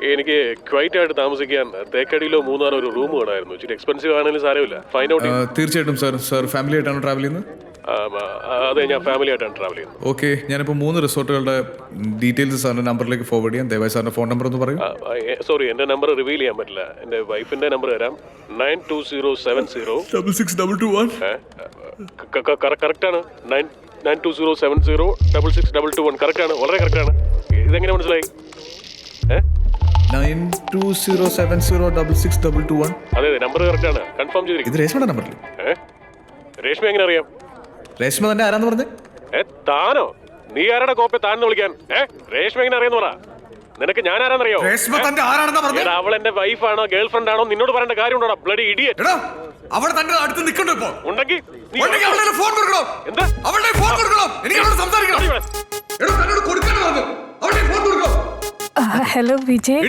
എനിക്ക് ക്വൈറ്റ് ആയിട്ട് താമസിക്കാൻ തേക്കടിയിലോ മൂന്നാറോ ഒരു റൂം വേണമായിരുന്നു. ഇച്ചിരി എക്സ്പെൻസീവ് ആണെങ്കിലും സാരമില്ല. Find out. തീർച്ചയായിട്ടും സാർ ഫാമിലി ആയിട്ടാണ് ട്രാവൽ ചെയ്യുന്നത്? അതെ, ഞാൻ ഫാമിലി ആയിട്ടാണ് ട്രാവൽ ചെയ്യുന്നത്. ഓക്കെ, ഞാനിപ്പോൾ 3 റിസോർട്ടുകളുടെ ഡീറ്റെയിൽസ് സാറിൻ്റെ നമ്പറിലേക്ക് ഫോർവേഡ് ചെയ്യാം. ദയവായി സാറിൻ്റെ ഫോൺ നമ്പർ ഒന്ന് പറയൂ. സോറി, എൻ്റെ നമ്പർ റിവീൽ ചെയ്യാൻ പറ്റില്ല. എൻ്റെ വൈഫിൻ്റെ നമ്പർ തരാം. 92070 66221. കറക്റ്റാണ്. 92070 66221 കറക്റ്റാണ്, വളരെ കറക്റ്റാണ്. ഇതെങ്ങനെ മനസ്സിലായി? 92070 അതെ, നമ്പർ കറക്റ്റാണ്. കൺഫേം ചെയ്തിരിക്കും. ഇത് രേഷ്മയുടെ നമ്പറിൽ. രേഷ്മ എങ്ങനെ അറിയാം? രേഷ്മ തന്നെ ആരാന്ന് പറഞ്ഞേ? താനോ? നീ ആരുടെ കോപ്പി താനെന്ന് വിളിക്കാൻ? രേഷ്മ എങ്ങനെ അറിയാന്ന് പറ. നിനക്ക് ഞാൻ ആരാന്നറിയോ? അവൾ എന്റെ വൈഫാണോ ഗേൾ ഫ്രണ്ട് ആണോ നിന്നോട് പറയേണ്ട കാര്യമുണ്ടോ? Bloody idiot. അവൾ തന്റെ അടുത്ത് നിൽക്കണ്ടോ ഇപ്പോ? ഉണ്ടെങ്കിൽ ഫോൺ കൊടുക്കണോ? എന്താ അവളുടെ ഫോൺ കൊടുക്കണം. എനിക്ക് അവളോട് സംസാരിക്കണം. ഹലോ വിജയ്.